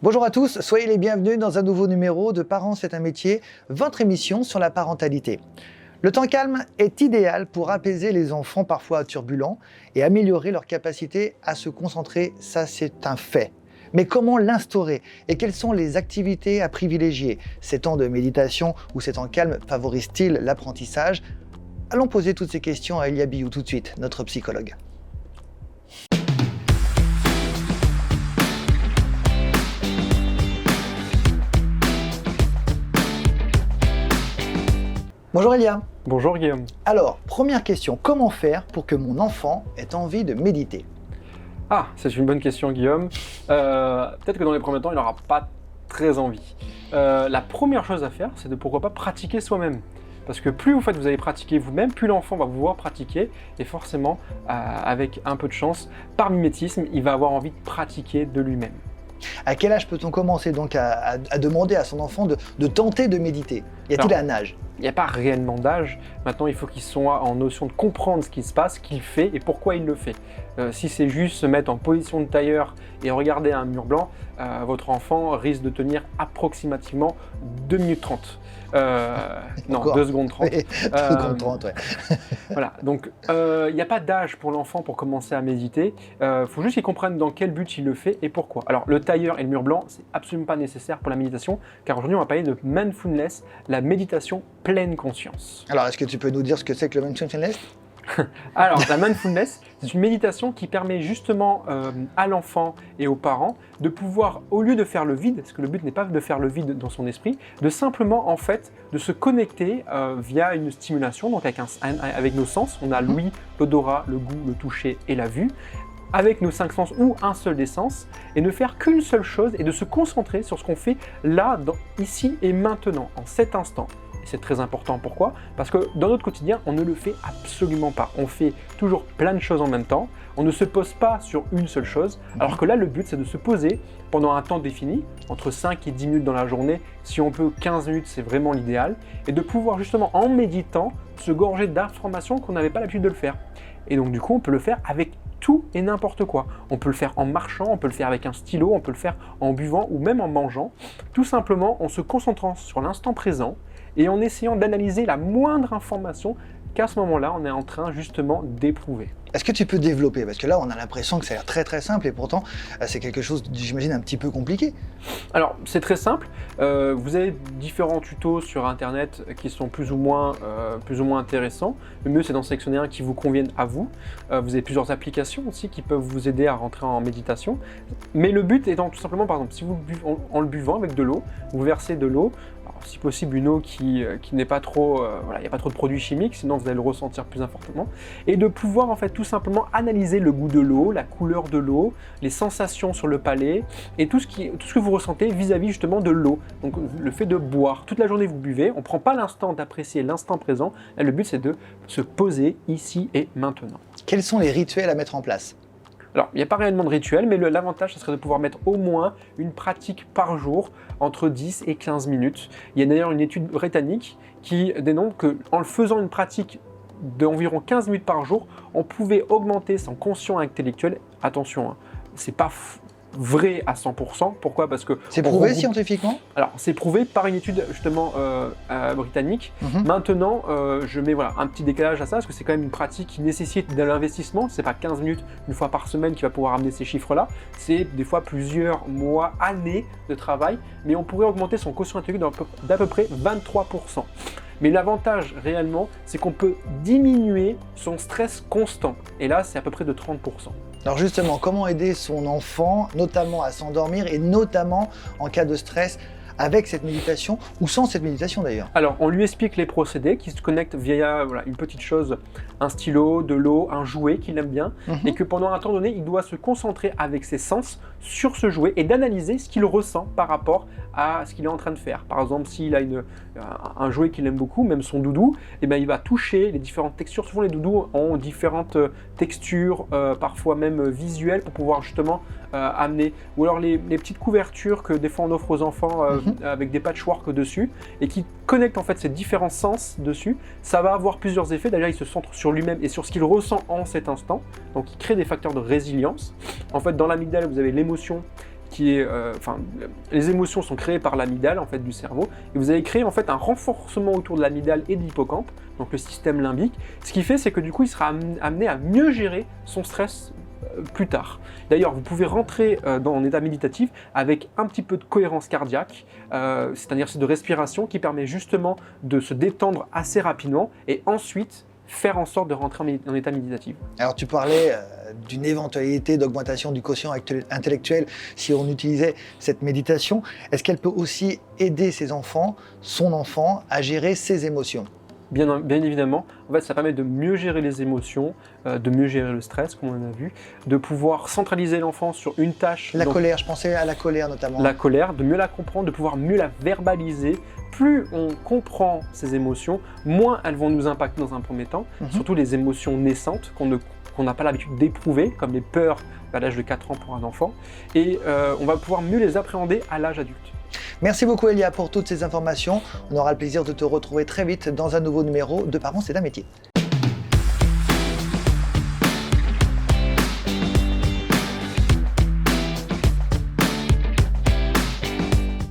Bonjour à tous, soyez les bienvenus dans un nouveau numéro de Parents c'est un métier, votre émission sur la parentalité. Le temps calme est idéal pour apaiser les enfants parfois turbulents et améliorer leur capacité à se concentrer, ça c'est un fait. Mais comment l'instaurer et quelles sont les activités à privilégier? Ces temps de méditation ou ces temps calmes favorisent-ils l'apprentissage? Allons poser toutes ces questions à Elia Biou tout de suite, notre psychologue. Bonjour Elia. Bonjour Guillaume. Alors, première question, comment faire pour que mon enfant ait envie de méditer? Ah, c'est une bonne question Guillaume. Peut-être que dans les premiers temps, il n'aura pas très envie. La première chose à faire, c'est de pourquoi pas pratiquer soi-même. Parce que plus vous allez pratiquer vous-même, plus l'enfant va vous voir pratiquer. Et forcément, avec un peu de chance, par mimétisme, il va avoir envie de pratiquer de lui-même. À quel âge peut-on commencer donc à demander à son enfant de tenter de méditer? Y a-t-il un âge? Il n'y a pas réellement d'âge. Maintenant, il faut qu'il soit en notion de comprendre ce qui se passe, ce qu'il fait et pourquoi il le fait. Si c'est juste se mettre en position de tailleur et regarder un mur blanc, votre enfant risque de tenir approximativement 2 minutes 30. Non, 2 secondes 30. 2 secondes 30, ouais. Voilà, donc il n'y a pas d'âge pour l'enfant pour commencer à méditer. Il faut juste qu'il comprenne dans quel but il le fait et pourquoi. Alors, le tailleur et le mur blanc, c'est absolument pas nécessaire pour la méditation, car aujourd'hui, on va parler de mindfulness, la méditation pleine conscience. Alors, est-ce que tu peux nous dire ce que c'est que le mindfulness? Alors, la mindfulness, c'est une méditation qui permet justement à l'enfant et aux parents de pouvoir, au lieu de faire le vide, parce que le but n'est pas de faire le vide dans son esprit, de simplement en fait de se connecter via une stimulation, donc avec nos sens. On a l'ouïe, l'odorat, le goût, le toucher et la vue, avec nos 5 sens ou un seul des sens, et ne faire qu'une seule chose et de se concentrer sur ce qu'on fait là, ici et maintenant, en cet instant. Et c'est très important, pourquoi? Parce que dans notre quotidien, on ne le fait absolument pas. On fait toujours plein de choses en même temps, on ne se pose pas sur une seule chose, alors que là, le but, c'est de se poser pendant un temps défini, entre 5 et 10 minutes dans la journée, si on peut 15 minutes, c'est vraiment l'idéal, et de pouvoir justement, en méditant, se gorger d'informations qu'on n'avait pas l'habitude de le faire. Et donc du coup, on peut le faire avec tout et n'importe quoi. On peut le faire en marchant, on peut le faire avec un stylo, on peut le faire en buvant ou même en mangeant, tout simplement en se concentrant sur l'instant présent et en essayant d'analyser la moindre information qu'à ce moment-là, on est en train justement d'éprouver. Est-ce que tu peux développer? Parce que là, on a l'impression que ça a l'air très très simple et pourtant, c'est quelque chose, j'imagine, un petit peu compliqué. Alors, c'est très simple. Vous avez différents tutos sur Internet qui sont plus ou moins intéressants. Le mieux, c'est d'en sélectionner un qui vous convienne à vous. Vous avez plusieurs applications aussi qui peuvent vous aider à rentrer en méditation. Mais le but étant tout simplement, par exemple, si vous en le buvant avec de l'eau, vous versez de l'eau, si possible une eau qui n'est pas trop, il n'y a pas trop de produits chimiques, sinon vous allez le ressentir plus fortement, et de pouvoir en fait tout simplement analyser le goût de l'eau, la couleur de l'eau, les sensations sur le palais, et tout ce que vous ressentez vis-à-vis justement de l'eau. Donc le fait de boire, toute la journée vous buvez, on ne prend pas l'instant d'apprécier l'instant présent, là, le but c'est de se poser ici et maintenant. Quels sont les rituels à mettre en place? Alors, il n'y a pas réellement de rituel, mais l'avantage, ce serait de pouvoir mettre au moins une pratique par jour, entre 10 et 15 minutes. Il y a d'ailleurs une étude britannique qui démontre qu'en le faisant une pratique d'environ 15 minutes par jour, on pouvait augmenter son quotient intellectuel. Attention, hein, c'est pas vrai à 100%. Pourquoi? Parce que c'est prouvé scientifiquement? Alors, c'est prouvé par une étude justement britannique. Maintenant, je mets un petit décalage à ça, parce que c'est quand même une pratique qui nécessite de l'investissement. C'est pas 15 minutes une fois par semaine qui va pouvoir amener ces chiffres-là. C'est des fois plusieurs mois, années de travail, mais on pourrait augmenter son quotient intellectuel d'à peu près 23%. Mais l'avantage réellement, c'est qu'on peut diminuer son stress constant. Et là, c'est à peu près de 30%. Alors justement, comment aider son enfant, notamment à s'endormir et notamment en cas de stress, avec cette méditation ou sans cette méditation d'ailleurs? Alors, on lui explique les procédés qui se connectent via une petite chose, un stylo, de l'eau, un jouet qu'il aime bien, et que pendant un temps donné, il doit se concentrer avec ses sens sur ce jouet et d'analyser ce qu'il ressent par rapport à ce qu'il est en train de faire. Par exemple, s'il a un jouet qu'il aime beaucoup, même son doudou, et il va toucher les différentes textures. Souvent, les doudous ont différentes textures, parfois même visuelles, pour pouvoir justement amener. Ou alors les petites couvertures que des fois on offre aux enfants avec des patchwork dessus et qui connectent en fait ces différents sens dessus. Ça va avoir plusieurs effets. D'ailleurs, il se centre sur lui-même et sur ce qu'il ressent en cet instant. Donc, il crée des facteurs de résilience. En fait, dans l'amygdale, vous avez l'émotion les émotions sont créées par l'amygdale en fait du cerveau, et vous allez créer en fait un renforcement autour de l'amygdale et de l'hippocampe, donc le système limbique. Ce qui fait, c'est que du coup, il sera amené à mieux gérer son stress plus tard. D'ailleurs, vous pouvez rentrer en état méditatif avec un petit peu de cohérence cardiaque, c'est-à-dire c'est de respiration qui permet justement de se détendre assez rapidement et ensuite faire en sorte de rentrer en état méditatif. Alors tu parlais d'une éventualité d'augmentation du quotient intellectuel si on utilisait cette méditation. Est-ce qu'elle peut aussi aider ses enfants, son enfant, à gérer ses émotions ? Bien évidemment, en fait, ça permet de mieux gérer les émotions, de mieux gérer le stress, comme on a vu, de pouvoir centraliser l'enfant sur une tâche. La colère, je pensais à la colère notamment. La colère, de mieux la comprendre, de pouvoir mieux la verbaliser. Plus on comprend ces émotions, moins elles vont nous impacter dans un premier temps, surtout les émotions naissantes qu'on n'a pas l'habitude d'éprouver, comme les peurs à l'âge de 4 ans pour un enfant, et on va pouvoir mieux les appréhender à l'âge adulte. Merci beaucoup Elia pour toutes ces informations. On aura le plaisir de te retrouver très vite dans un nouveau numéro de Parents, c'est un métier.